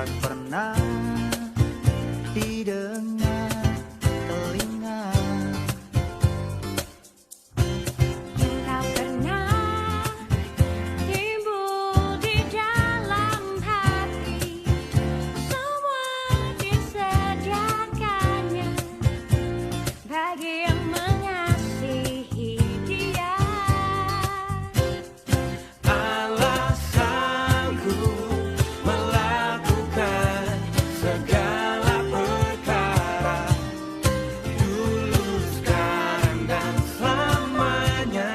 tak pernah didengar telinga. Tak pernah timbul di dalam hati, semua disediakannya bagi yang mengasihi Dia. Alasanku melakukan segala perkara, dulu, sekarang, dan selamanya.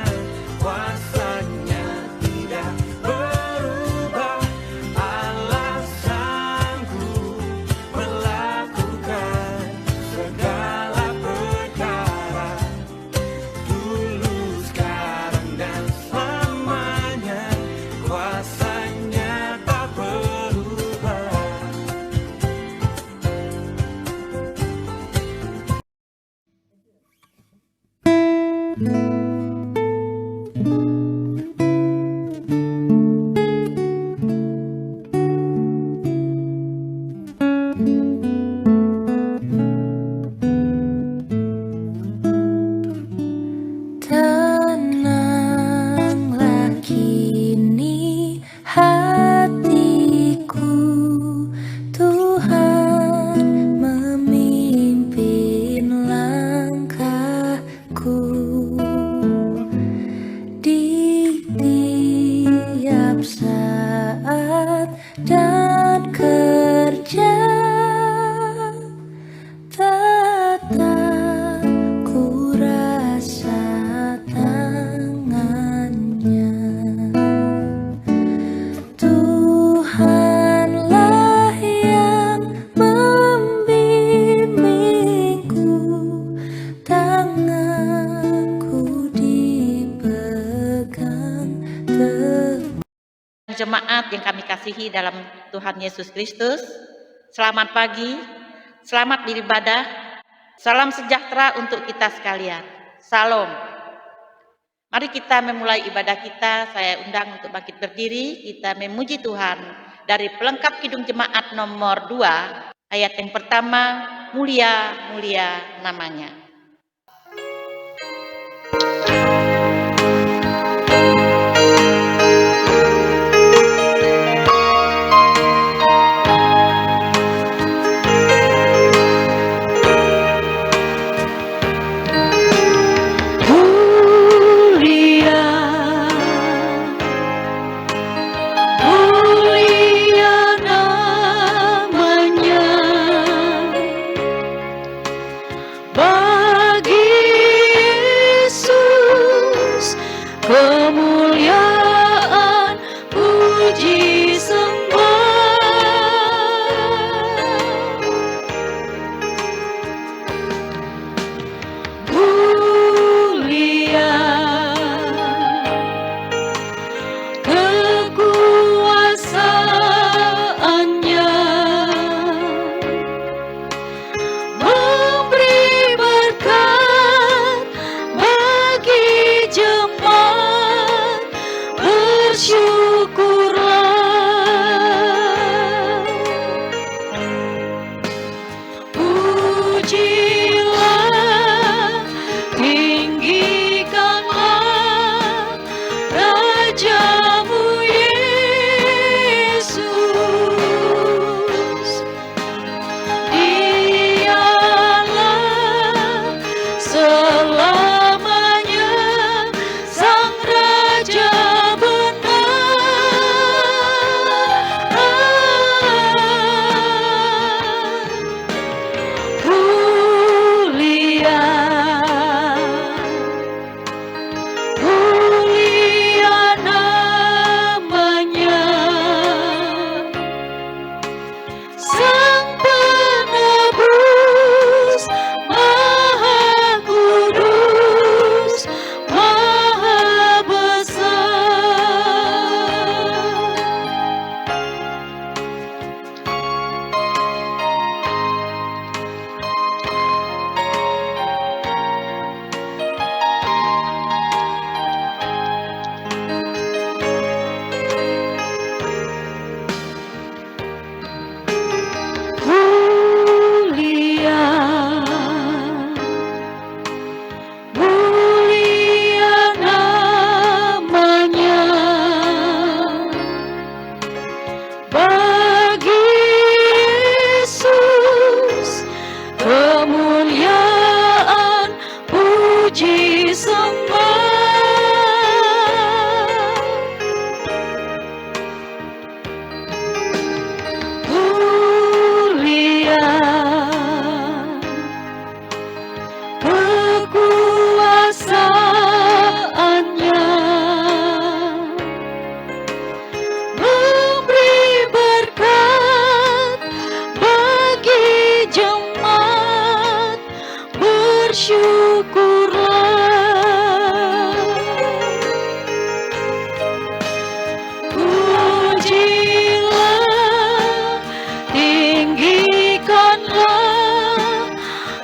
Kuasanya tidak berubah. Alasanku melakukan segala perkara, dulu, sekarang, dan selamanya. Kuasanya tak berubah. Tenanglah kini hatiku, Tuhan memimpin langkahku di tiap saat dan kerja. Tetap ku rasa tangannya. Tuhanlah yang membimbingku, tanganku dipegang teguh. Jemaat yang kami kasihi dalam Tuhan Yesus Kristus, selamat pagi, selamat beribadah, salam sejahtera untuk kita sekalian. Salam. Mari kita memulai ibadah kita. Saya undang untuk bangkit berdiri, kita memuji Tuhan dari pelengkap Kidung Jemaat nomor 2, ayat yang pertama, mulia, mulia namanya. Mulia namanya, bersyukurlah, pujilah, tinggikanlah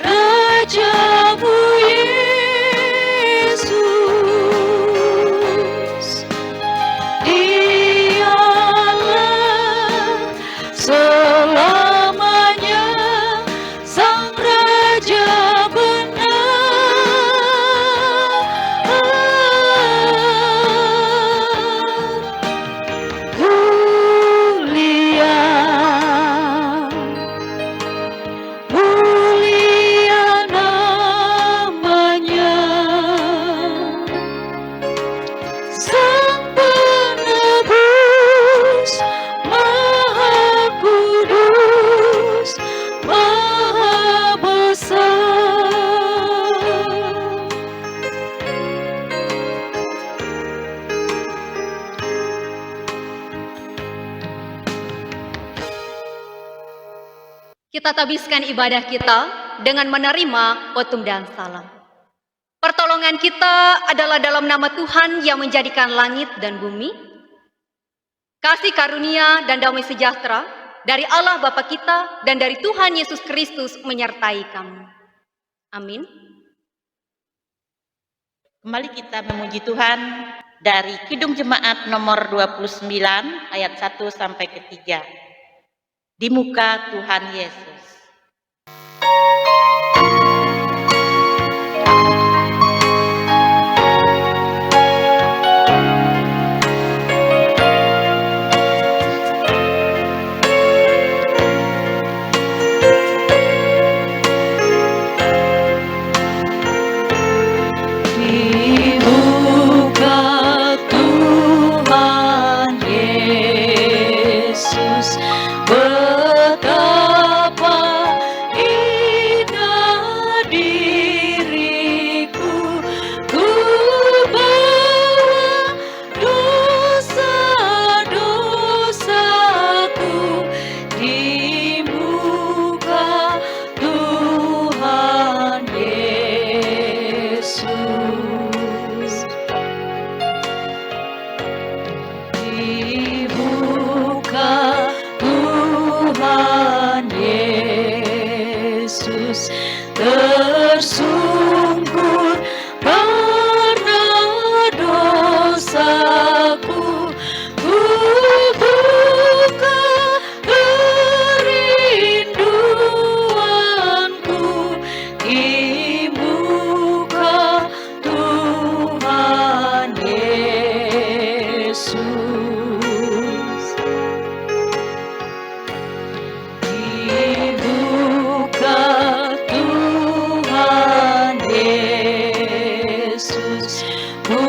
Rajamu Yesus. Dialah selamanya Sang Raja benar. Mulia namanya, Sang Penebus, Maha Kudus, Maha Besar. Kita tabiskan ibadah kita dengan menerima petum dan salam. Pertolongan kita adalah dalam nama Tuhan yang menjadikan langit dan bumi. Kasih karunia dan damai sejahtera dari Allah Bapa kita dan dari Tuhan Yesus Kristus menyertai kamu. Amin. Kembali kita memuji Tuhan dari Kidung Jemaat nomor 29 ayat 1 sampai ke 3. Di muka Tuhan Yesus. Di muka Tuhan Yesus, betapa indah diriku, ku bawa dosa-dosaku di muka Tuhan Yesus. Di muka Tuhan Yesus tersungkur karena dosaku, ku buka kerinduanku di muka Tuhan Yesus. Di muka Tuhan Yesus, ku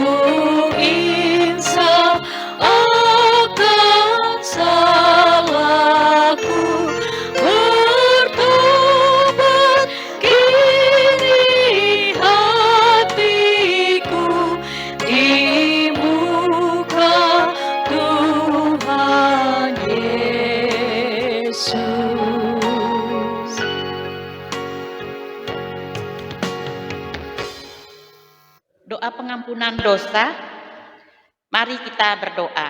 insaf akan salahku, bertobat kini hatiku di muka Tuhan Yesus. Doa pengampunan dosa. Mari kita berdoa.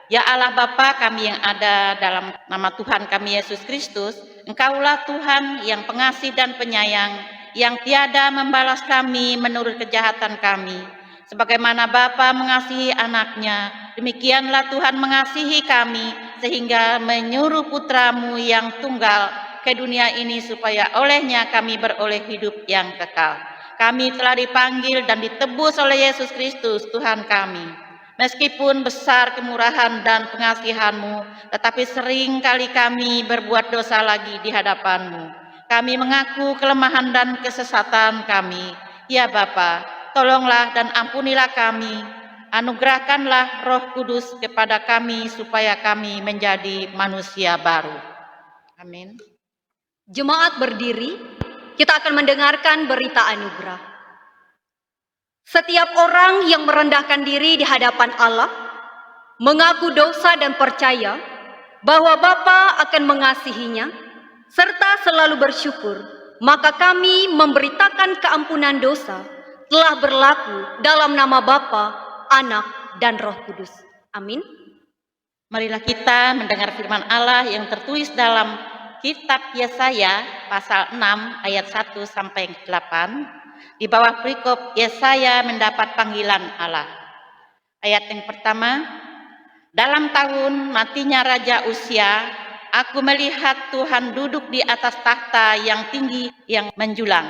Ya Allah Bapa kami yang ada dalam nama Tuhan kami Yesus Kristus, Engkaulah Tuhan yang pengasih dan penyayang, yang tiada membalas kami menurut kejahatan kami. Sebagaimana Bapa mengasihi anaknya, demikianlah Tuhan mengasihi kami, sehingga menyuruh putramu yang tunggal ke dunia ini supaya olehnya kami beroleh hidup yang kekal. Kami telah dipanggil dan ditebus oleh Yesus Kristus Tuhan kami. Meskipun besar kemurahan dan pengasihan-Mu, tetapi sering kali kami berbuat dosa lagi di hadapan-Mu. Kami mengaku kelemahan dan kesesatan kami. Ya Bapa, tolonglah dan ampunilah kami. Anugerahkanlah Roh Kudus kepada kami supaya kami menjadi manusia baru. Amin. Jemaat berdiri, kita akan mendengarkan berita anugerah. Setiap orang yang merendahkan diri di hadapan Allah, mengaku dosa dan percaya bahwa Bapa akan mengasihinya, serta selalu bersyukur maka kami memberitakan keampunan dosa telah berlaku dalam nama Bapa, Anak, dan Roh Kudus. Amin. Marilah kita mendengar firman Allah yang tertulis dalam kitab Yesaya pasal 6 ayat 1 sampai 8. Di bawah perikop Yesaya mendapat panggilan Allah. Ayat yang pertama, dalam tahun matinya Raja Uzia, aku melihat Tuhan duduk di atas tahta yang tinggi yang menjulang,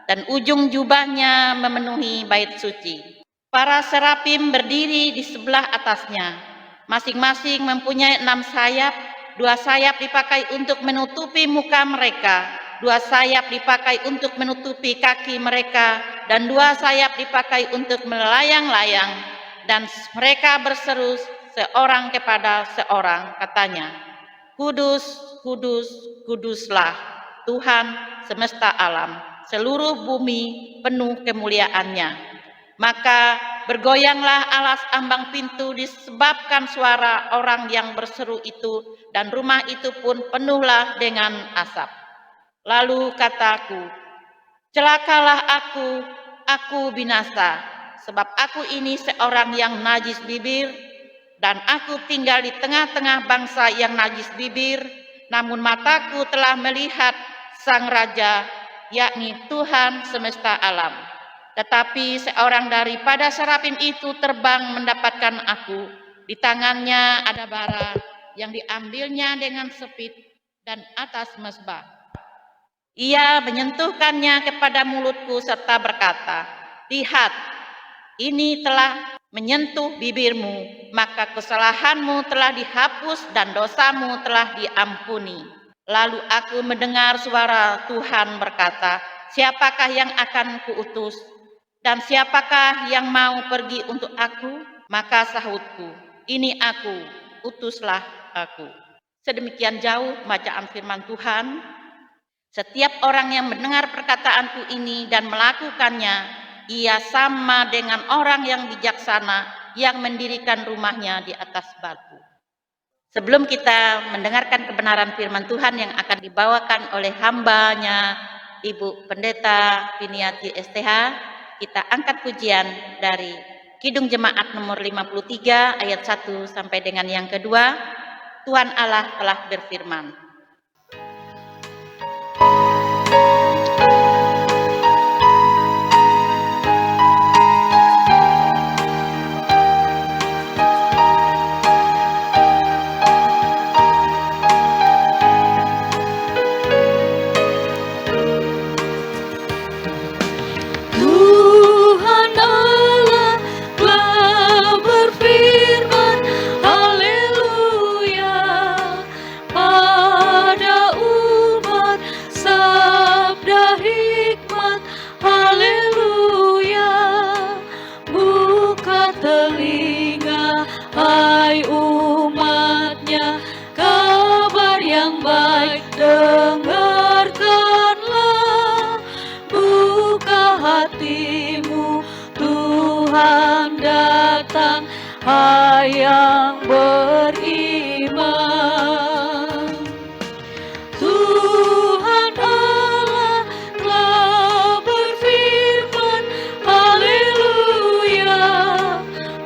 dan ujung jubahnya memenuhi bait suci. Para serafim berdiri di sebelah atasnya, masing-masing mempunyai 6 sayap, 2 sayap dipakai untuk menutupi muka mereka, 2 sayap dipakai untuk menutupi kaki mereka, dan 2 sayap dipakai untuk melayang-layang. Dan mereka berseru seorang kepada seorang, katanya, Kudus, kudus, kuduslah Tuhan semesta alam, seluruh bumi penuh kemuliaannya. Maka bergoyanglah alas ambang pintu disebabkan suara orang yang berseru itu, dan rumah itu pun penuhlah dengan asap. Lalu kataku, celakalah aku binasa, sebab aku ini seorang yang najis bibir, dan aku tinggal di tengah-tengah bangsa yang najis bibir, namun mataku telah melihat Sang Raja, yakni Tuhan semesta alam. Tetapi seorang daripada serafim itu terbang mendapatkan aku, di tangannya ada bara yang diambilnya dengan sepit dan atas mezbah. Ia menyentuhkannya kepada mulutku serta berkata, lihat, ini telah menyentuh bibirmu, maka kesalahanmu telah dihapus dan dosamu telah diampuni. Lalu aku mendengar suara Tuhan berkata, siapakah yang akan kuutus? Dan siapakah yang mau pergi untuk aku? Maka sahutku, ini aku, utuslah aku. Sedemikian jauh bacaan firman Tuhan. Setiap orang yang mendengar perkataanku ini dan melakukannya, ia sama dengan orang yang bijaksana yang mendirikan rumahnya di atas batu. Sebelum kita mendengarkan kebenaran firman Tuhan yang akan dibawakan oleh hambanya Ibu Pendeta Viniati STH, kita angkat pujian dari Kidung Jemaat nomor 53 ayat 1 sampai dengan yang kedua. Tuhan Allah telah berfirman. Yang beriman, Tuhan Allah telah berfirman, haleluya,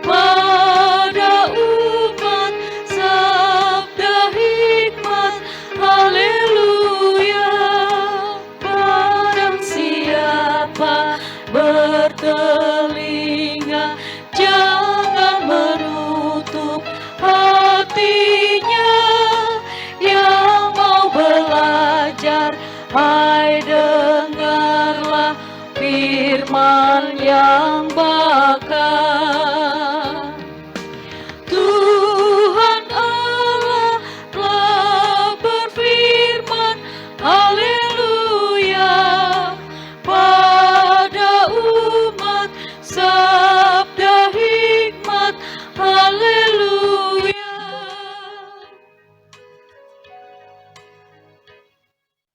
pada umat sabda hikmat, haleluya. Barang siapa bertelinga, jangan menutup hatinya. Yang mau belajar, hai dengarlah firman yang bakar. Tuhan Allah telah berfirman, haleluya, pada umat sabda hikmat, haleluya.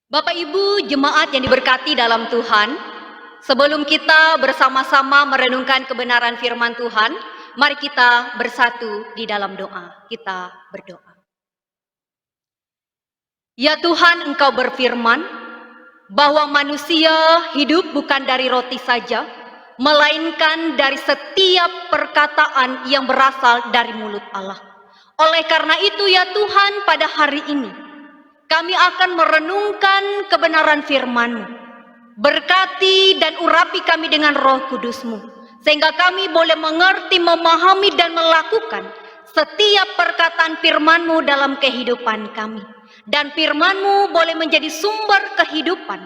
Bapak Ibu jemaat yang diberkati dalam Tuhan, sebelum kita bersama-sama merenungkan kebenaran firman Tuhan, mari kita bersatu di dalam doa. Kita berdoa. Ya Tuhan, Engkau berfirman, bahwa manusia hidup bukan dari roti saja, melainkan dari setiap perkataan yang berasal dari mulut Allah. Oleh karena itu ya Tuhan, pada hari ini kami akan merenungkan kebenaran firman-Mu. Berkati dan urapi kami dengan Roh Kudus-Mu, sehingga kami boleh mengerti, memahami dan melakukan setiap perkataan firman-Mu dalam kehidupan kami. Dan firman-Mu boleh menjadi sumber kehidupan,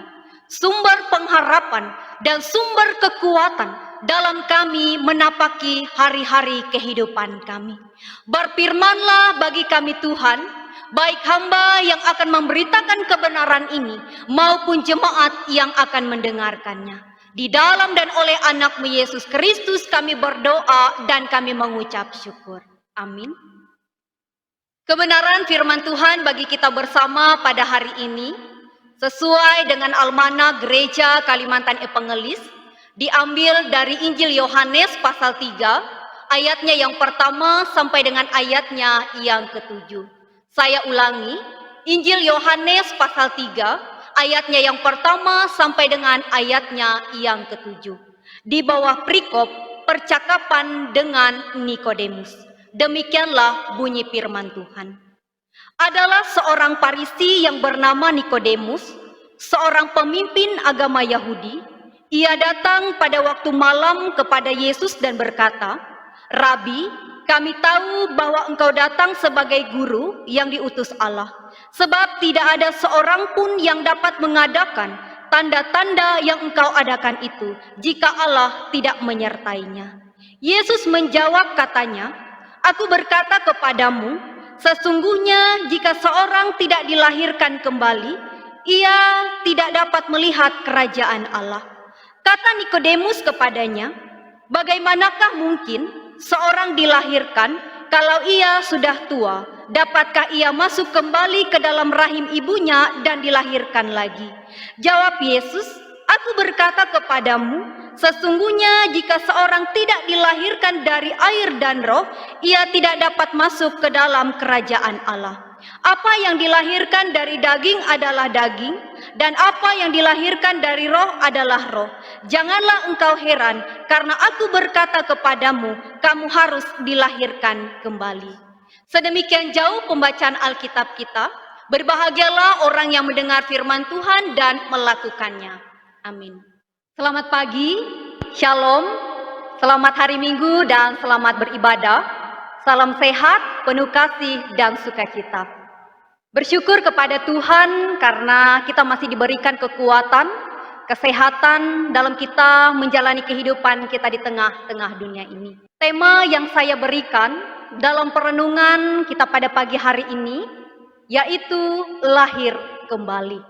sumber pengharapan, dan sumber kekuatan dalam kami menapaki hari-hari kehidupan kami. Berfirmanlah bagi kami Tuhan, baik hamba yang akan memberitakan kebenaran ini maupun jemaat yang akan mendengarkannya. Di dalam dan oleh anak-Mu Yesus Kristus kami berdoa dan kami mengucap syukur. Amin. Kebenaran firman Tuhan bagi kita bersama pada hari ini sesuai dengan Almanak Gereja Kalimantan Evangelis, diambil dari Injil Yohanes pasal 3 ayatnya yang pertama sampai dengan ayatnya yang ke-7. Saya ulangi, Injil Yohanes pasal 3 ayatnya yang pertama sampai dengan ayatnya yang ke-7. Di bawah perikop percakapan dengan Nikodemus. Demikianlah bunyi firman Tuhan. Adalah seorang Farisi yang bernama Nikodemus, seorang pemimpin agama Yahudi. Ia datang pada waktu malam kepada Yesus dan berkata, "Rabi, kami tahu bahwa engkau datang sebagai guru yang diutus Allah, sebab tidak ada seorang pun yang dapat mengadakan tanda-tanda yang engkau adakan itu, jika Allah tidak menyertainya." Yesus menjawab katanya, "Aku berkata kepadamu, sesungguhnya jika seorang tidak dilahirkan kembali, ia tidak dapat melihat kerajaan Allah." Kata Nikodemus kepadanya, "Bagaimanakah mungkin seorang dilahirkan kalau ia sudah tua? Dapatkah ia masuk kembali ke dalam rahim ibunya dan dilahirkan lagi?" Jawab Yesus, "Aku berkata kepadamu, sesungguhnya jika seorang tidak dilahirkan dari air dan roh, ia tidak dapat masuk ke dalam kerajaan Allah. Apa yang dilahirkan dari daging adalah daging, dan apa yang dilahirkan dari roh adalah roh. Janganlah engkau heran, karena aku berkata kepadamu, kamu harus dilahirkan kembali." Sedemikian jauh pembacaan Alkitab kita. Berbahagialah orang yang mendengar firman Tuhan dan melakukannya. Amin. Selamat pagi, shalom, selamat hari Minggu dan selamat beribadah. Salam sehat, penuh kasih dan sukacita. Bersyukur kepada Tuhan karena kita masih diberikan kekuatan, kesehatan dalam kita menjalani kehidupan kita di tengah-tengah dunia ini. Tema yang saya berikan dalam perenungan kita pada pagi hari ini yaitu lahir kembali.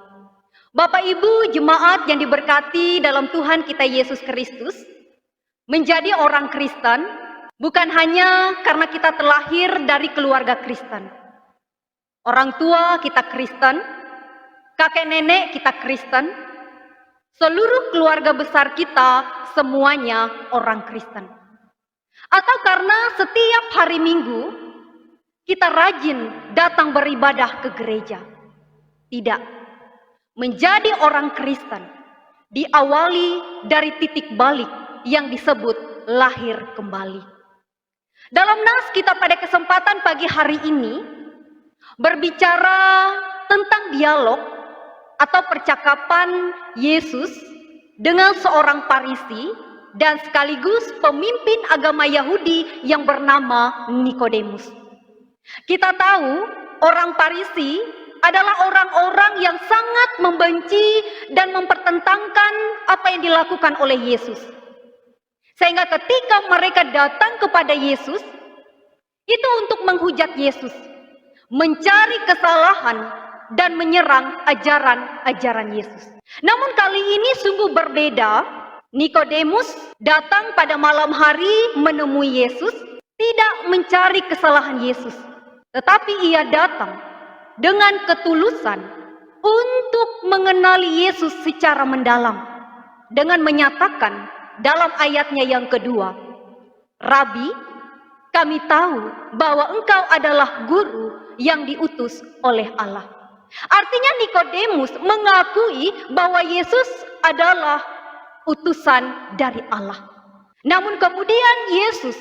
Bapak Ibu jemaat yang diberkati dalam Tuhan kita Yesus Kristus, menjadi orang Kristen bukan hanya karena kita terlahir dari keluarga Kristen. Orang tua kita Kristen, kakek nenek kita Kristen, seluruh keluarga besar kita semuanya orang Kristen. Atau karena setiap hari Minggu kita rajin datang beribadah ke gereja. Tidak. Menjadi orang Kristen diawali dari titik balik yang disebut lahir kembali. Dalam nas kita pada kesempatan pagi hari ini berbicara tentang dialog atau percakapan Yesus dengan seorang Farisi dan sekaligus pemimpin agama Yahudi yang bernama Nikodemus. Kita tahu orang Farisi adalah orang-orang yang sangat membenci dan mempertentangkan apa yang dilakukan oleh Yesus. Sehingga ketika mereka datang kepada Yesus, itu untuk menghujat Yesus, mencari kesalahan dan menyerang ajaran-ajaran Yesus. Namun kali ini sungguh berbeda. Nikodemus datang pada malam hari menemui Yesus, tidak mencari kesalahan Yesus, tetapi ia datang dengan ketulusan untuk mengenali Yesus secara mendalam dengan menyatakan dalam ayatnya yang kedua, "Rabi, kami tahu bahwa engkau adalah guru yang diutus oleh Allah." Artinya Nikodemus mengakui bahwa Yesus adalah utusan dari Allah. Namun kemudian Yesus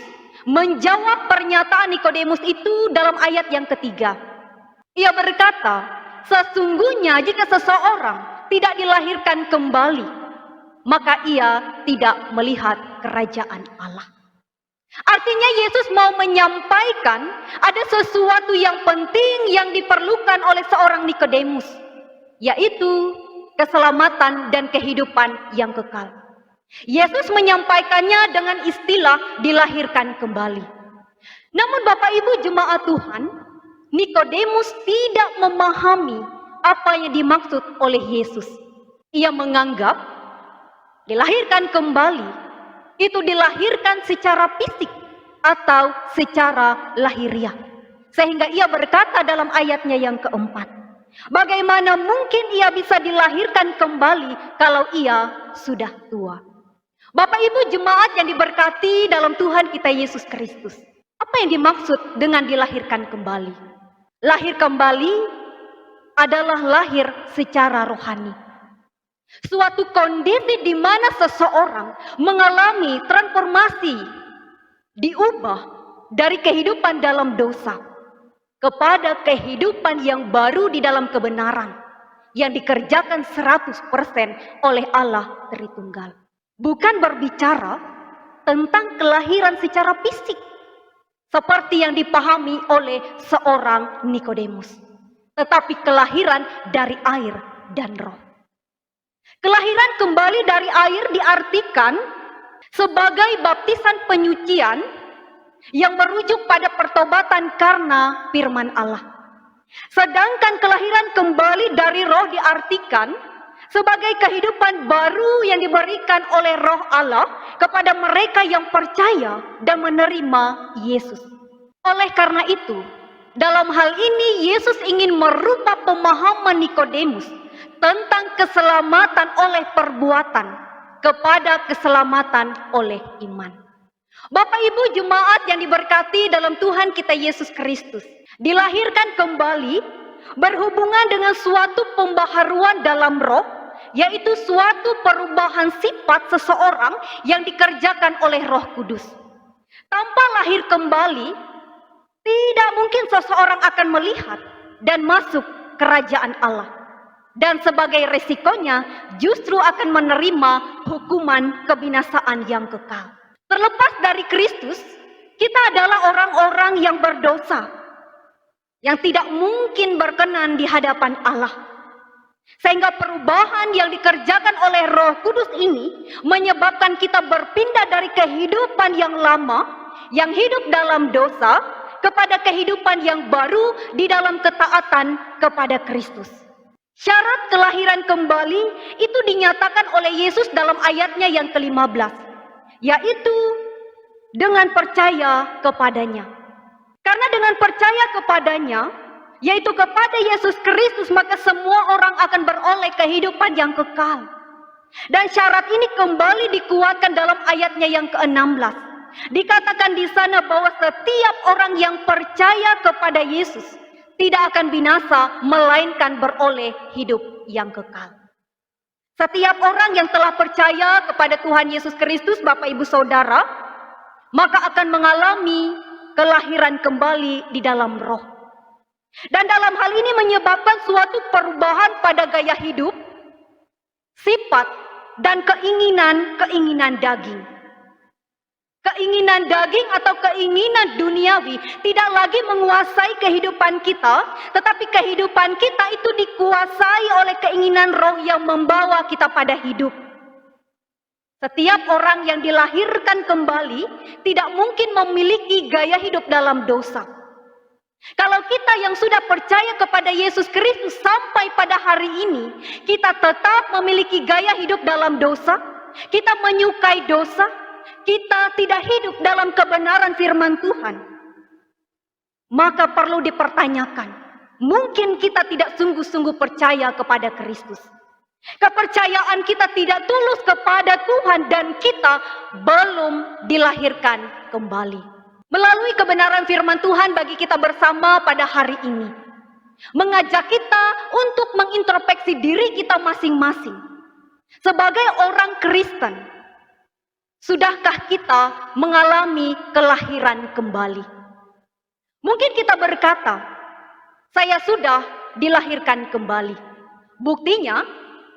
menjawab pernyataan Nikodemus itu dalam ayat yang ketiga. Ia berkata, sesungguhnya jika seseorang tidak dilahirkan kembali, maka ia tidak melihat kerajaan Allah. Artinya Yesus mau menyampaikan ada sesuatu yang penting yang diperlukan oleh seorang Nikodemus, yaitu keselamatan dan kehidupan yang kekal. Yesus menyampaikannya dengan istilah dilahirkan kembali. Namun Bapak Ibu jemaat Tuhan, Nikodemus tidak memahami apa yang dimaksud oleh Yesus. Ia menganggap dilahirkan kembali itu dilahirkan secara fisik atau secara lahiriah. Sehingga ia berkata dalam ayatnya yang keempat, bagaimana mungkin ia bisa dilahirkan kembali kalau ia sudah tua? Bapak Ibu jemaat yang diberkati dalam Tuhan kita Yesus Kristus, apa yang dimaksud dengan dilahirkan kembali? Lahir kembali adalah lahir secara rohani. Suatu kondisi di mana seseorang mengalami transformasi, diubah dari kehidupan dalam dosa kepada kehidupan yang baru di dalam kebenaran yang dikerjakan 100% oleh Allah Tritunggal. Bukan berbicara tentang kelahiran secara fisik seperti yang dipahami oleh seorang Nikodemus, tetapi kelahiran dari air dan roh. Kelahiran kembali dari air diartikan sebagai baptisan penyucian yang merujuk pada pertobatan karena firman Allah. Sedangkan kelahiran kembali dari roh diartikan sebagai kehidupan baru yang diberikan oleh roh Allah kepada mereka yang percaya dan menerima Yesus. Oleh karena itu, dalam hal ini Yesus ingin merubah pemahaman Nikodemus tentang keselamatan oleh perbuatan kepada keselamatan oleh iman. Bapak Ibu jemaat yang diberkati dalam Tuhan kita Yesus Kristus, dilahirkan kembali berhubungan dengan suatu pembaharuan dalam roh, yaitu suatu perubahan sifat seseorang yang dikerjakan oleh Roh Kudus. Tanpa lahir kembali, tidak mungkin seseorang akan melihat dan masuk kerajaan Allah. Dan sebagai resikonya justru akan menerima hukuman kebinasaan yang kekal. Terlepas dari Kristus, kita adalah orang-orang yang berdosa, yang tidak mungkin berkenan di hadapan Allah. Sehingga perubahan yang dikerjakan oleh Roh Kudus ini menyebabkan kita berpindah dari kehidupan yang lama, yang hidup dalam dosa, kepada kehidupan yang baru di dalam ketaatan kepada Kristus. Syarat kelahiran kembali itu dinyatakan oleh Yesus dalam ayatnya yang ke-15, yaitu dengan percaya kepadanya. Karena dengan percaya kepadanya, yaitu kepada Yesus Kristus, maka semua orang akan beroleh kehidupan yang kekal. Dan syarat ini kembali dikuatkan dalam ayatnya yang ke-16. Dikatakan di sana bahwa setiap orang yang percaya kepada Yesus tidak akan binasa, melainkan beroleh hidup yang kekal. Setiap orang yang telah percaya kepada Tuhan Yesus Kristus, Bapak Ibu Saudara, maka akan mengalami kelahiran kembali di dalam roh. Dan dalam hal ini menyebabkan suatu perubahan pada gaya hidup, sifat, dan keinginan daging. Keinginan daging atau keinginan duniawi tidak lagi menguasai kehidupan kita, tetapi kehidupan kita itu dikuasai oleh keinginan roh yang membawa kita pada hidup. Setiap orang yang dilahirkan kembali tidak mungkin memiliki gaya hidup dalam dosa. Kalau kita yang sudah percaya kepada Yesus Kristus sampai pada hari ini, kita tetap memiliki gaya hidup dalam dosa, kita menyukai dosa, kita tidak hidup dalam kebenaran firman Tuhan, maka perlu dipertanyakan, mungkin kita tidak sungguh-sungguh percaya kepada Kristus. Kepercayaan kita tidak tulus kepada Tuhan dan kita belum dilahirkan kembali. Melalui kebenaran firman Tuhan bagi kita bersama pada hari ini, mengajak kita untuk mengintrospeksi diri kita masing-masing. Sebagai orang Kristen, sudahkah kita mengalami kelahiran kembali? Mungkin kita berkata, saya sudah dilahirkan kembali. Buktinya,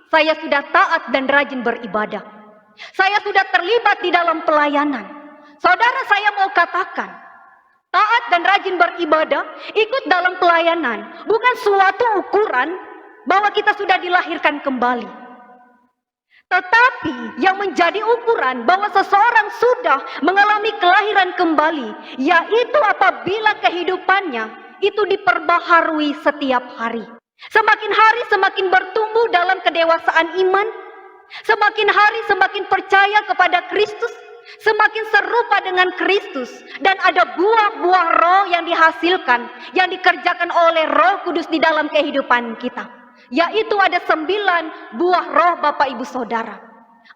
saya sudah taat dan rajin beribadah. Saya sudah terlibat di dalam pelayanan. Saudara, saya mau katakan, taat dan rajin beribadah, ikut dalam pelayanan, bukan suatu ukuran bahwa kita sudah dilahirkan kembali. Tetapi yang menjadi ukuran bahwa seseorang sudah mengalami kelahiran kembali, yaitu apabila kehidupannya itu diperbaharui setiap hari. Semakin hari semakin bertumbuh dalam kedewasaan iman, semakin hari semakin percaya kepada Kristus, semakin serupa dengan Kristus, dan ada buah-buah roh yang dihasilkan, yang dikerjakan oleh Roh Kudus di dalam kehidupan kita. Yaitu ada 9 buah roh Bapak Ibu Saudara.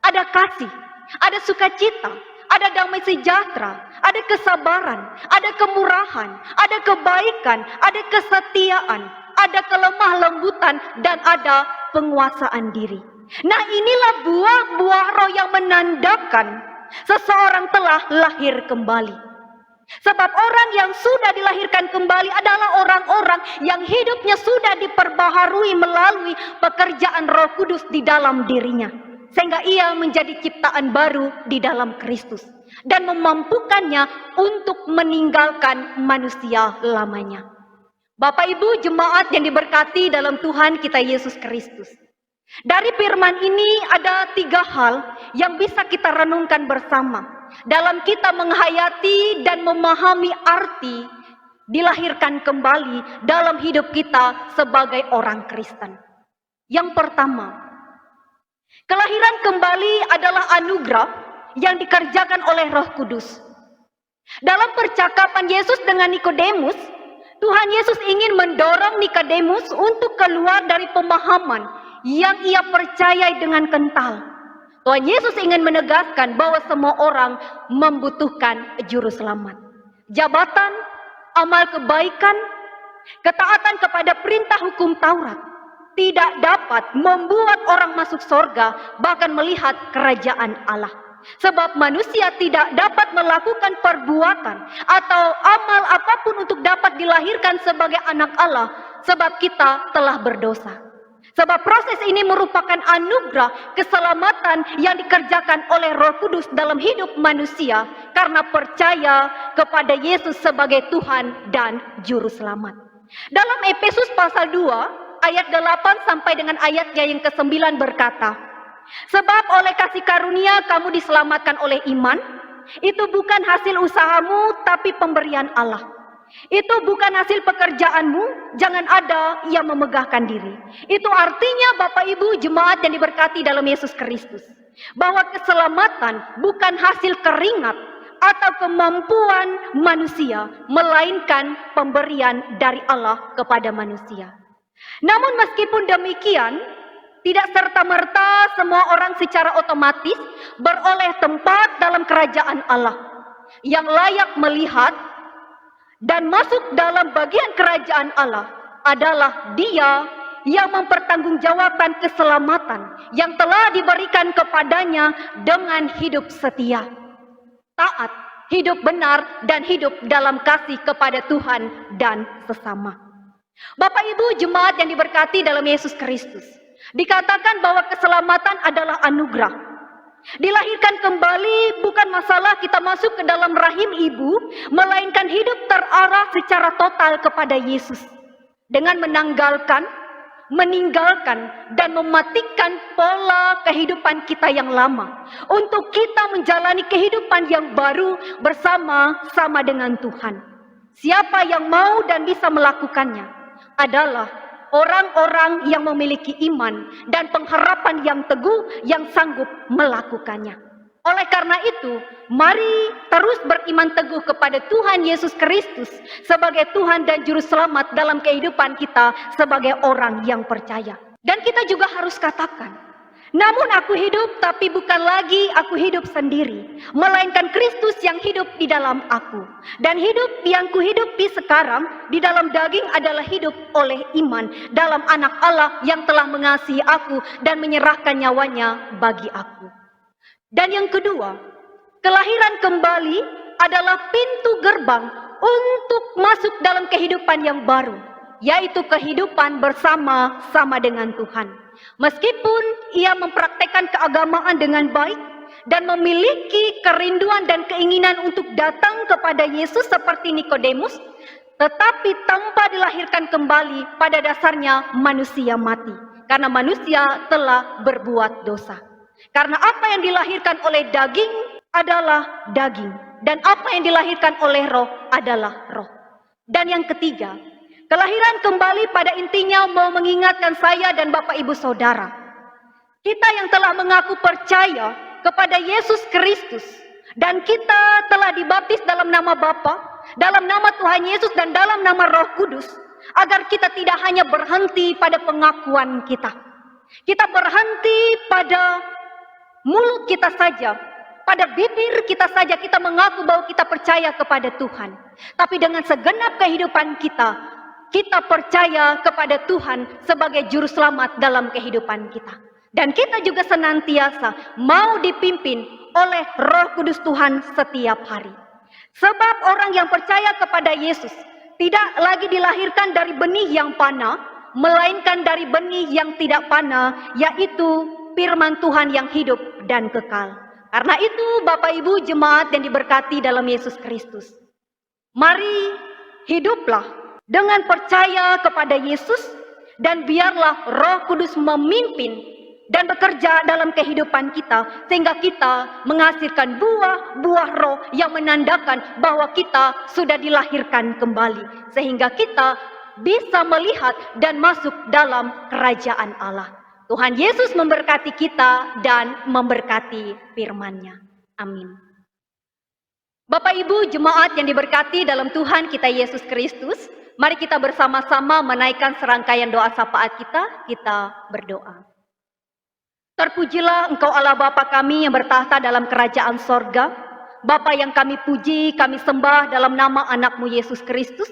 Ada kasih, ada sukacita, ada damai sejahtera, ada kesabaran, ada kemurahan, ada kebaikan, ada kesetiaan, ada kelemah lembutan, dan ada penguasaan diri. Nah, inilah buah-buah roh yang menandakan seseorang telah lahir kembali. Sebab orang yang sudah dilahirkan kembali adalah orang-orang yang hidupnya sudah diperbaharui melalui pekerjaan Roh Kudus di dalam dirinya. Sehingga ia menjadi ciptaan baru di dalam Kristus. Dan memampukannya untuk meninggalkan manusia lamanya. Bapak Ibu jemaat yang diberkati dalam Tuhan kita Yesus Kristus. Dari firman ini ada 3 hal yang bisa kita renungkan bersama. Dalam kita menghayati dan memahami arti dilahirkan kembali dalam hidup kita sebagai orang Kristen. Yang pertama, kelahiran kembali adalah anugerah yang dikerjakan oleh Roh Kudus. Dalam percakapan Yesus dengan Nikodemus, Tuhan Yesus ingin mendorong Nikodemus untuk keluar dari pemahaman yang ia percayai dengan kental. Tuhan Yesus ingin menegaskan bahwa semua orang membutuhkan juru selamat. Jabatan, amal kebaikan, ketaatan kepada perintah hukum Taurat tidak dapat membuat orang masuk surga, bahkan melihat kerajaan Allah. Sebab manusia tidak dapat melakukan perbuatan atau amal apapun untuk dapat dilahirkan sebagai anak Allah, sebab kita telah berdosa. Sebab proses ini merupakan anugerah keselamatan yang dikerjakan oleh Roh Kudus dalam hidup manusia karena percaya kepada Yesus sebagai Tuhan dan Juru Selamat. Dalam Efesus pasal 2 ayat 8 sampai dengan ayatnya yang ke-9 berkata, sebab oleh kasih karunia kamu diselamatkan oleh iman, itu bukan hasil usahamu tapi pemberian Allah. Itu bukan hasil pekerjaanmu, jangan ada yang memegahkan diri. Itu artinya Bapak Ibu jemaat yang diberkati dalam Yesus Kristus, bahwa keselamatan bukan hasil keringat atau kemampuan manusia, melainkan pemberian dari Allah kepada manusia. Namun meskipun demikian, tidak serta-merta semua orang secara otomatis beroleh tempat dalam kerajaan Allah. Yang layak melihat dan masuk dalam bagian kerajaan Allah adalah dia yang mempertanggungjawabkan keselamatan yang telah diberikan kepadanya dengan hidup setia, taat, hidup benar, dan hidup dalam kasih kepada Tuhan dan sesama. Bapak Ibu jemaat yang diberkati dalam Yesus Kristus, dikatakan bahwa keselamatan adalah anugerah. Dilahirkan kembali bukan masalah kita masuk ke dalam rahim ibu, melainkan hidup terarah secara total kepada Yesus. Dengan meninggalkan, dan mematikan pola kehidupan kita yang lama. Untuk kita menjalani kehidupan yang baru bersama-sama dengan Tuhan. Siapa yang mau dan bisa melakukannya adalah orang-orang yang memiliki iman dan pengharapan yang teguh yang sanggup melakukannya. Oleh karena itu, mari terus beriman teguh kepada Tuhan Yesus Kristus sebagai Tuhan dan Juru Selamat dalam kehidupan kita sebagai orang yang percaya. Dan kita juga harus katakan, Namun aku hidup, tapi bukan lagi aku hidup sendiri, melainkan Kristus yang hidup di dalam aku. Dan hidup yang kuhidupi sekarang di dalam daging adalah hidup oleh iman dalam Anak Allah yang telah mengasihi aku dan menyerahkan nyawanya bagi aku. Dan yang kedua, kelahiran kembali adalah pintu gerbang untuk masuk dalam kehidupan yang baru, yaitu kehidupan bersama-sama dengan Tuhan. Meskipun ia mempraktekkan keagamaan dengan baik dan memiliki kerinduan dan keinginan untuk datang kepada Yesus seperti Nikodemus, tetapi tanpa dilahirkan kembali, pada dasarnya manusia mati karena manusia telah berbuat dosa. Karena apa yang dilahirkan oleh daging adalah daging, dan apa yang dilahirkan oleh roh adalah roh. Dan yang ketiga, kelahiran kembali pada intinya mau mengingatkan saya dan Bapak Ibu Saudara, kita yang telah mengaku percaya kepada Yesus Kristus dan kita telah dibaptis dalam nama Bapa, dalam nama Tuhan Yesus dan dalam nama Roh Kudus, agar kita tidak hanya berhenti pada pengakuan kita. Kita berhenti pada mulut kita saja, pada bibir kita saja kita mengaku bahwa kita percaya kepada Tuhan. Tapi dengan segenap kehidupan kita, kita percaya kepada Tuhan sebagai juru selamat dalam kehidupan kita. Dan kita juga senantiasa mau dipimpin oleh Roh Kudus Tuhan setiap hari. Sebab orang yang percaya kepada Yesus tidak lagi dilahirkan dari benih yang panah, melainkan dari benih yang tidak panah, yaitu firman Tuhan yang hidup dan kekal. Karena itu Bapak Ibu jemaat yang diberkati dalam Yesus Kristus, mari hiduplah dengan percaya kepada Yesus, dan biarlah Roh Kudus memimpin dan bekerja dalam kehidupan kita, sehingga kita menghasilkan buah-buah roh yang menandakan bahwa kita sudah dilahirkan kembali, sehingga kita bisa melihat dan masuk dalam kerajaan Allah. Tuhan Yesus memberkati kita dan memberkati firman-Nya. Amin. Bapak Ibu jemaat yang diberkati dalam Tuhan kita Yesus Kristus, mari kita bersama-sama menaikkan serangkaian doa syafaat kita berdoa. Terpujilah Engkau Allah Bapa kami yang bertahta dalam kerajaan sorga. Bapa yang kami puji, kami sembah dalam nama anak-Mu Yesus Kristus.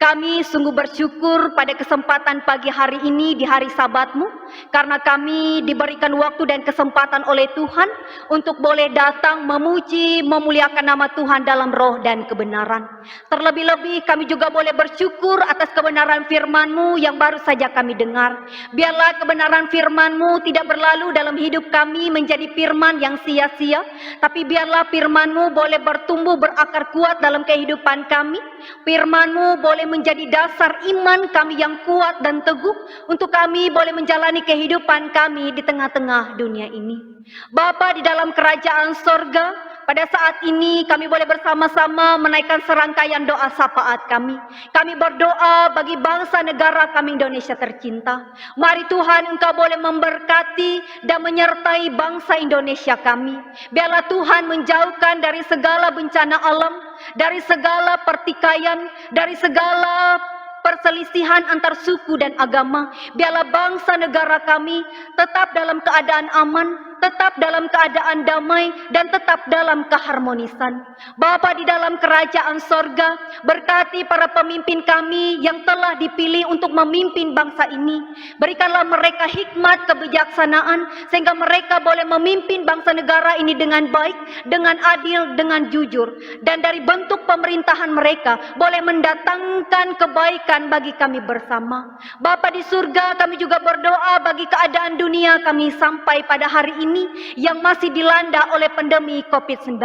Kami sungguh bersyukur pada kesempatan pagi hari ini di hari Sabat-Mu, karena kami diberikan waktu dan kesempatan oleh Tuhan untuk boleh datang memuji, memuliakan nama Tuhan dalam roh dan kebenaran. Terlebih-lebih kami juga boleh bersyukur atas kebenaran firman-Mu yang baru saja kami dengar. Biarlah kebenaran firman-Mu tidak berlalu dalam hidup kami menjadi firman yang sia-sia, tapi biarlah firman-Mu boleh bertumbuh berakar kuat dalam kehidupan kami. Firman-Mu boleh menjadi dasar iman kami yang kuat dan teguh untuk kami boleh menjalani kehidupan kami di tengah-tengah dunia ini. Bapa di dalam kerajaan sorga, pada saat ini kami boleh bersama-sama menaikkan serangkaian doa syafaat kami. Kami berdoa bagi bangsa negara kami Indonesia tercinta. Mari Tuhan Engkau boleh memberkati dan menyertai bangsa Indonesia kami. Biarlah Tuhan menjauhkan dari segala bencana alam, dari segala pertikaian, dari segala perselisihan antar suku dan agama. Biarlah bangsa negara kami tetap dalam keadaan aman, tetap dalam keadaan damai, dan tetap dalam keharmonisan. Bapa di dalam kerajaan sorga, berkati para pemimpin kami yang telah dipilih untuk memimpin bangsa ini. Berikanlah mereka hikmat kebijaksanaan, sehingga mereka boleh memimpin bangsa negara ini dengan baik, dengan adil, dengan jujur. Dan dari bentuk pemerintahan mereka boleh mendatangkan kebaikan bagi kami bersama. Bapa di surga, kami juga berdoa bagi keadaan dunia kami sampai pada hari ini yang masih dilanda oleh pandemi COVID-19.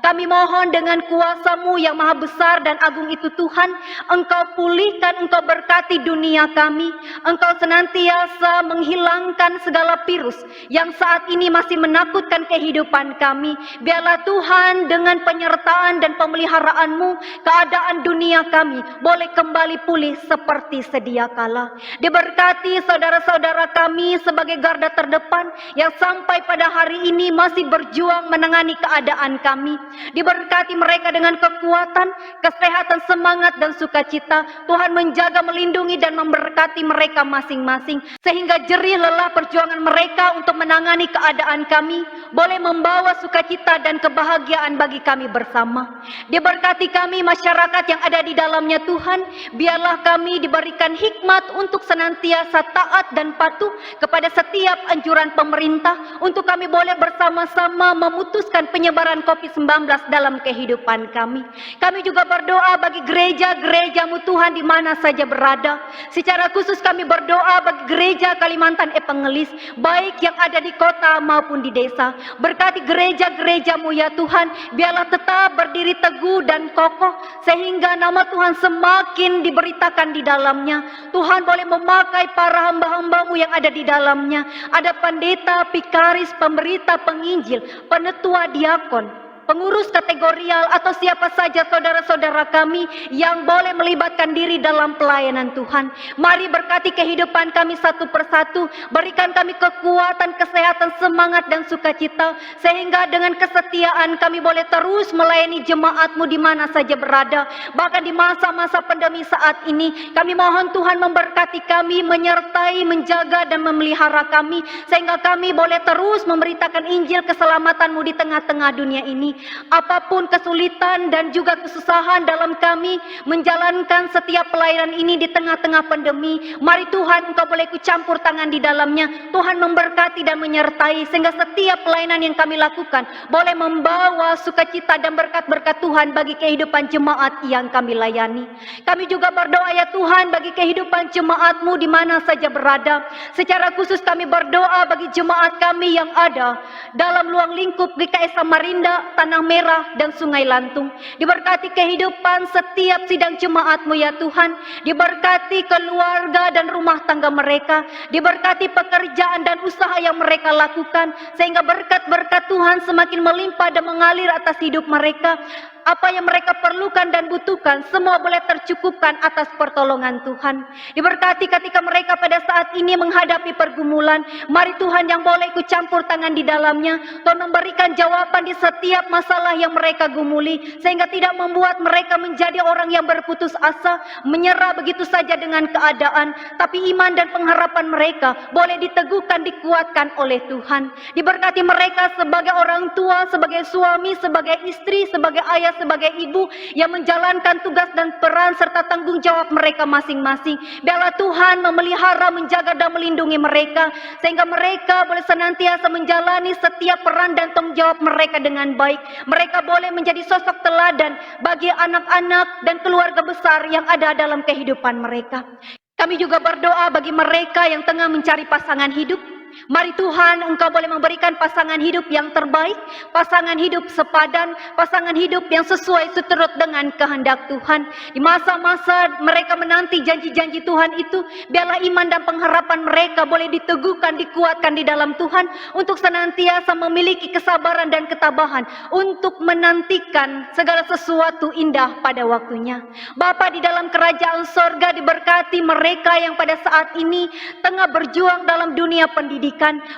Kami mohon dengan kuasa-Mu yang maha besar dan agung itu Tuhan, Engkau pulihkan, Engkau berkati dunia kami. Engkau senantiasa menghilangkan segala virus yang saat ini masih menakutkan kehidupan kami. Biarlah Tuhan dengan penyertaan dan pemeliharaan-Mu, keadaan dunia kami boleh kembali pulih seperti sedia kala. Diberkati saudara-saudara kami sebagai garda terdepan yang sampai sampai pada hari ini masih berjuang menangani keadaan kami. Diberkati mereka dengan kekuatan, kesehatan, semangat, dan sukacita. Tuhan menjaga, melindungi, dan memberkati mereka masing-masing, sehingga jerih lelah perjuangan mereka untuk menangani keadaan kami boleh membawa sukacita dan kebahagiaan bagi kami bersama. Diberkati kami masyarakat yang ada di dalamnya Tuhan. Biarlah kami diberikan hikmat untuk senantiasa taat dan patuh kepada setiap anjuran pemerintah, untuk kami boleh bersama-sama memutuskan penyebaran COVID-19 dalam kehidupan kami. Kami juga berdoa bagi gereja-gerejamu Tuhan di mana saja berada. Secara khusus kami berdoa bagi gereja Kalimantan Evangelis, baik yang ada di kota maupun di desa. Berkati gereja-gerejamu ya Tuhan, biarlah tetap berdiri teguh dan kokoh, sehingga nama Tuhan semakin diberitakan di dalamnya. Tuhan boleh memakai para hamba-hambamu yang ada di dalamnya. Ada pendeta, pikaris, pemberita, penginjil, penetua, diakon, pengurus kategorial, atau siapa saja saudara-saudara kami yang boleh melibatkan diri dalam pelayanan Tuhan. Mari berkati kehidupan kami satu persatu, berikan kami kekuatan, kesehatan, semangat, dan sukacita, sehingga dengan kesetiaan kami boleh terus melayani jemaat-Mu di mana saja berada. Bahkan di masa-masa pandemi saat ini, kami mohon Tuhan memberkati kami, menyertai, menjaga, dan memelihara kami, sehingga kami boleh terus memberitakan Injil keselamatan-Mu di tengah-tengah dunia ini. Apapun kesulitan dan juga kesusahan dalam kami menjalankan setiap pelayanan ini di tengah-tengah pandemi, mari Tuhan Engkau boleh kucampur tangan di dalamnya. Tuhan memberkati dan menyertai, sehingga setiap pelayanan yang kami lakukan boleh membawa sukacita dan berkat-berkat Tuhan bagi kehidupan jemaat yang kami layani. Kami juga berdoa ya Tuhan bagi kehidupan jemaat-Mu di mana saja berada. Secara khusus kami berdoa bagi jemaat kami yang ada dalam luang lingkup GKI Samarinda, Tanah Merah, dan Sungai Lantung. Diberkati kehidupan setiap sidang jemaat-Mu ya Tuhan. Diberkati keluarga dan rumah tangga mereka. Diberkati pekerjaan dan usaha yang mereka lakukan, sehingga berkat-berkat Tuhan semakin melimpah dan mengalir atas hidup mereka. Apa yang mereka perlukan dan butuhkan, semua boleh tercukupkan atas pertolongan Tuhan. Diberkati ketika mereka pada saat ini menghadapi pergumulan, mari Tuhan yang boleh ikut campur tangan di dalamnya. Tuhan memberikan jawaban di setiap masalah yang mereka gumuli, sehingga tidak membuat mereka menjadi orang yang berputus asa, menyerah begitu saja dengan keadaan, tapi iman dan pengharapan mereka boleh diteguhkan, dikuatkan oleh Tuhan. Diberkati mereka sebagai orang tua, sebagai suami, sebagai istri, sebagai ayah, sebagai ibu yang menjalankan tugas dan peran serta tanggung jawab mereka masing-masing. Biarlah Tuhan memelihara, menjaga, dan melindungi mereka, sehingga mereka boleh senantiasa menjalani setiap peran dan tanggung jawab mereka dengan baik. Mereka boleh menjadi sosok teladan bagi anak-anak dan keluarga besar yang ada dalam kehidupan mereka. Kami juga berdoa bagi mereka yang tengah mencari pasangan hidup. Mari Tuhan Engkau boleh memberikan pasangan hidup yang terbaik, pasangan hidup sepadan, pasangan hidup yang sesuai seturut dengan kehendak Tuhan. Di masa-masa mereka menanti janji-janji Tuhan itu, biarlah iman dan pengharapan mereka boleh diteguhkan, dikuatkan di dalam Tuhan, untuk senantiasa memiliki kesabaran dan ketabahan untuk menantikan segala sesuatu indah pada waktunya. Bapa di dalam kerajaan sorga, diberkati mereka yang pada saat ini tengah berjuang dalam dunia pendidikan.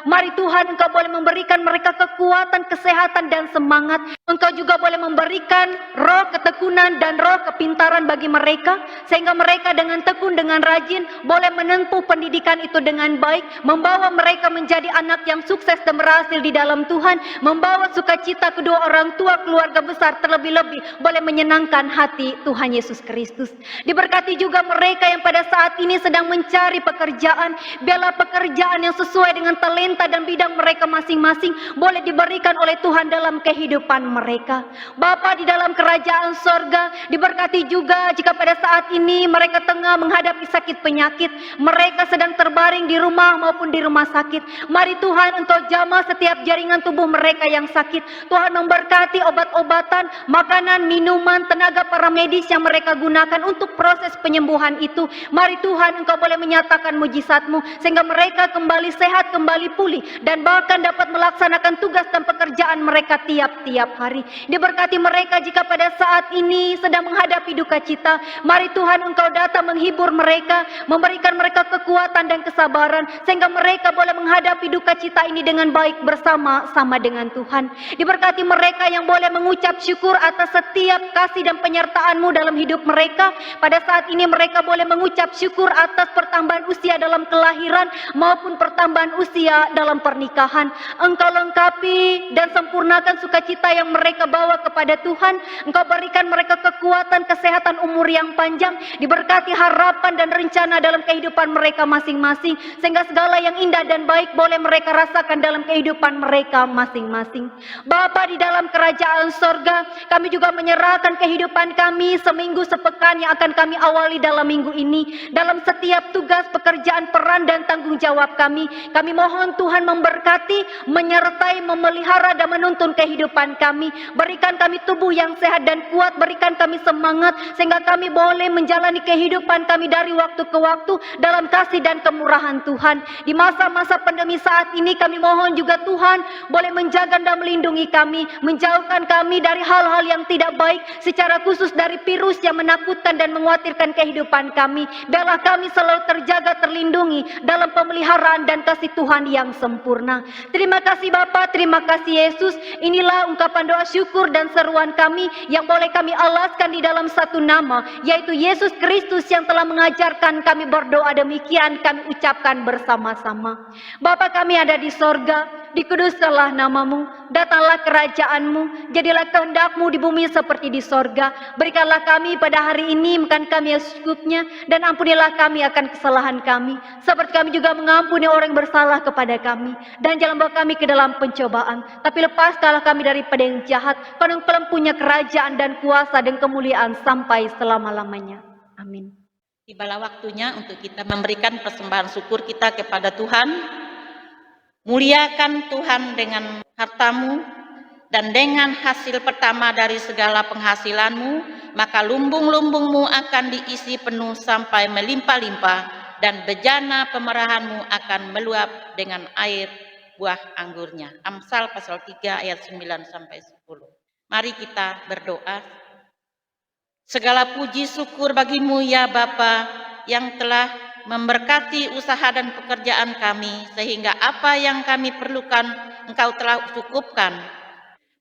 Mari Tuhan Engkau boleh memberikan mereka kekuatan, kesehatan, dan semangat. Engkau juga boleh memberikan roh ketekunan dan roh kepintaran bagi mereka, sehingga mereka dengan tekun, dengan rajin boleh menempuh pendidikan itu dengan baik, membawa mereka menjadi anak yang sukses dan berhasil di dalam Tuhan, membawa sukacita kedua orang tua, keluarga besar, terlebih-lebih boleh menyenangkan hati Tuhan Yesus Kristus. Diberkati juga mereka yang pada saat ini sedang mencari pekerjaan. Biarlah pekerjaan yang sesuai dengan talenta dan bidang mereka masing-masing boleh diberikan oleh Tuhan dalam kehidupan mereka. Bapa di dalam kerajaan sorga, diberkati juga jika pada saat ini mereka tengah menghadapi sakit penyakit, mereka sedang terbaring di rumah maupun di rumah sakit. Mari Tuhan Engkau jamah setiap jaringan tubuh mereka yang sakit. Tuhan memberkati obat-obatan, makanan, minuman, tenaga para medis yang mereka gunakan untuk proses penyembuhan itu. Mari Tuhan Engkau boleh menyatakan mujizat-Mu, sehingga mereka kembali sehat, kembali pulih, dan bahkan dapat melaksanakan tugas dan pekerjaan mereka tiap-tiap hari. Diberkati mereka jika pada saat ini sedang menghadapi duka cita. Mari Tuhan Engkau datang menghibur mereka, memberikan mereka kekuatan dan kesabaran, sehingga mereka boleh menghadapi duka cita ini dengan baik bersama-sama dengan Tuhan. Diberkati mereka yang boleh mengucap syukur atas setiap kasih dan penyertaan-Mu dalam hidup mereka. Pada saat ini mereka boleh mengucap syukur atas pertambahan usia dalam kelahiran maupun pertambahan usia dalam pernikahan. Engkau lengkapi dan sempurnakan sukacita yang mereka bawa kepada Tuhan. Engkau berikan mereka kekuatan, kesehatan, umur yang panjang. Diberkati harapan dan rencana dalam kehidupan mereka masing-masing, sehingga segala yang indah dan baik boleh mereka rasakan dalam kehidupan mereka masing-masing. Bapa di dalam kerajaan sorga, kami juga menyerahkan kehidupan kami seminggu sepekan yang akan kami awali dalam minggu ini. Dalam setiap tugas, pekerjaan, peran dan tanggung jawab kami mohon Tuhan memberkati, menyertai, memelihara dan menuntun kehidupan kami. Berikan kami tubuh yang sehat dan kuat, berikan kami semangat sehingga kami boleh menjalani kehidupan kami dari waktu ke waktu dalam kasih dan kemurahan Tuhan. Di masa-masa pandemi saat ini kami mohon juga Tuhan boleh menjaga dan melindungi kami, menjauhkan kami dari hal-hal yang tidak baik, secara khusus dari virus yang menakutkan dan mengkhawatirkan kehidupan kami. Biarlah kami selalu terjaga, terlindungi dalam pemeliharaan dan kasih Tuhan yang sempurna. Terima kasih Bapa, terima kasih Yesus. Inilah ungkapan doa syukur dan seruan kami yang boleh kami alaskan di dalam satu nama, yaitu Yesus Kristus yang telah mengajarkan kami berdoa. Demikian kami ucapkan bersama-sama. Bapa kami ada di sorga, dikuduskanlah namamu, datanglah kerajaanmu, jadilah kehendak-Mu di bumi seperti di sorga. Berikanlah kami pada hari ini makan kami yang secukupnya, dan ampunilah kami akan kesalahan kami, seperti kami juga mengampuni orang yang bersalah kepada kami. Dan jangan bawa kami ke dalam pencobaan, tapi lepaskanlah kami daripada yang jahat, karena Engkau punya kerajaan dan kuasa dan kemuliaan sampai selama-lamanya. Amin. Tibalah waktunya untuk kita memberikan persembahan syukur kita kepada Tuhan. Muliakan Tuhan dengan hartamu dan dengan hasil pertama dari segala penghasilanmu, maka lumbung-lumbungmu akan diisi penuh sampai melimpah-limpah, dan bejana pemerahanmu akan meluap dengan air buah anggurnya. Amsal pasal 3 ayat 9 sampai 10. Mari kita berdoa. Segala puji syukur bagimu ya Bapa, yang telah memberkati usaha dan pekerjaan kami, sehingga apa yang kami perlukan Engkau telah cukupkan.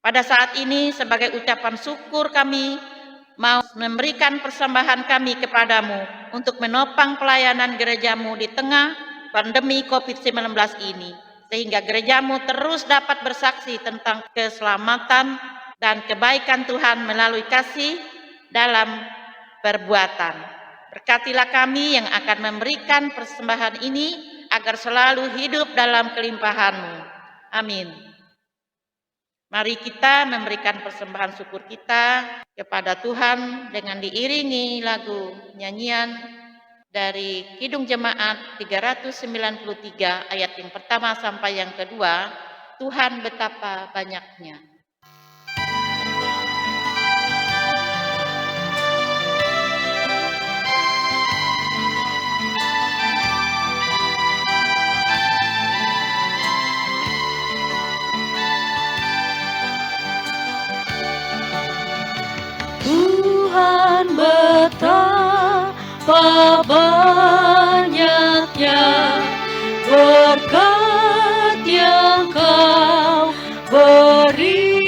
Pada saat ini sebagai ucapan syukur kami mau memberikan persembahan kami kepadamu untuk menopang pelayanan gerejamu di tengah pandemi COVID-19 ini, sehingga gerejamu terus dapat bersaksi tentang keselamatan dan kebaikan Tuhan melalui kasih dalam perbuatan. Berkatilah kami yang akan memberikan persembahan ini agar selalu hidup dalam kelimpahan-Mu. Amin. Mari kita memberikan persembahan syukur kita kepada Tuhan dengan diiringi lagu nyanyian dari Kidung Jemaat 393 ayat yang pertama sampai yang kedua. Tuhan betapa banyaknya. Tuhan betapa banyaknya berkat yang Kau beri,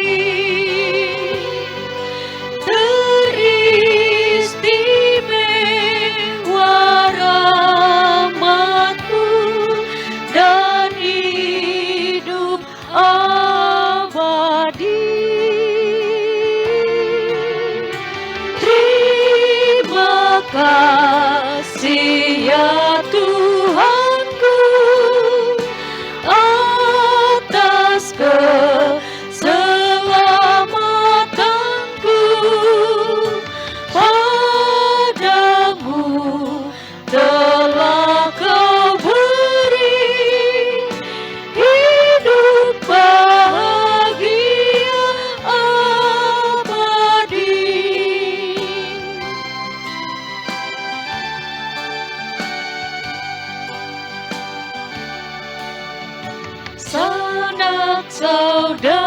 teristimewa rahmat-Mu dan hidup abadi. Kasih ya Tuhanku atas keselamatanku, padamu telah Kau beri hidup bahagia abadi. Sanak saudara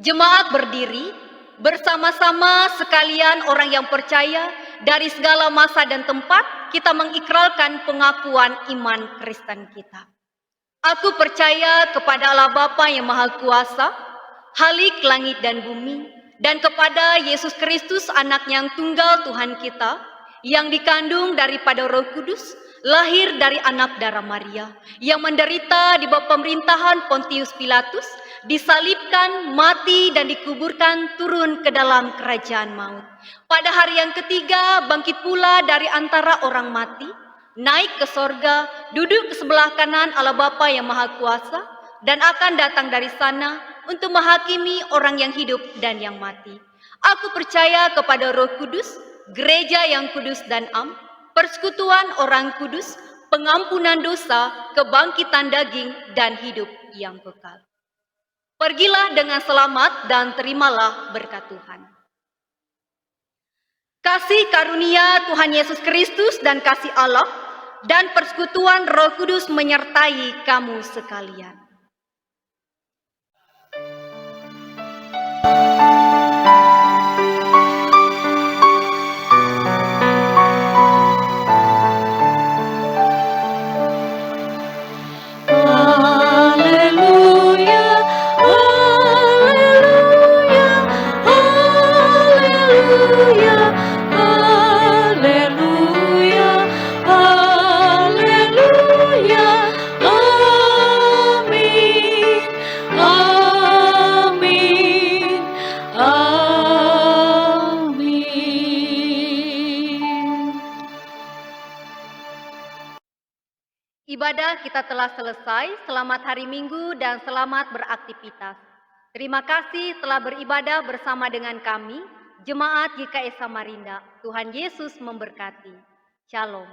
Jemaat berdiri, bersama-sama sekalian orang yang percaya dari segala masa dan tempat kita mengikrarkan pengakuan iman Kristen kita. Aku percaya kepada Allah Bapa yang Maha Kuasa, Khalik langit dan bumi, dan kepada Yesus Kristus anaknya yang tunggal Tuhan kita, yang dikandung daripada Roh Kudus, lahir dari anak darah Maria, yang menderita di bawah pemerintahan Pontius Pilatus, disalibkan, mati dan dikuburkan, turun ke dalam kerajaan maut. Pada hari yang ketiga bangkit pula dari antara orang mati, naik ke sorga, duduk ke sebelah kanan Allah Bapa yang Maha Kuasa, dan akan datang dari sana untuk menghakimi orang yang hidup dan yang mati. Aku percaya kepada Roh Kudus, gereja yang kudus dan am, persekutuan orang kudus, pengampunan dosa, kebangkitan daging, dan hidup yang kekal. Pergilah dengan selamat dan terimalah berkat Tuhan. Kasih karunia Tuhan Yesus Kristus dan kasih Allah dan persekutuan Roh Kudus menyertai kamu sekalian. Haleluya, haleluya, haleluya, haleluya, haleluya, amin, amin, amin. Ibadah kita telah selesai. Selamat hari Minggu dan selamat beraktivitas. Terima kasih telah beribadah bersama dengan kami, Jemaat GKI Samarinda. Tuhan Yesus memberkati. Shalom.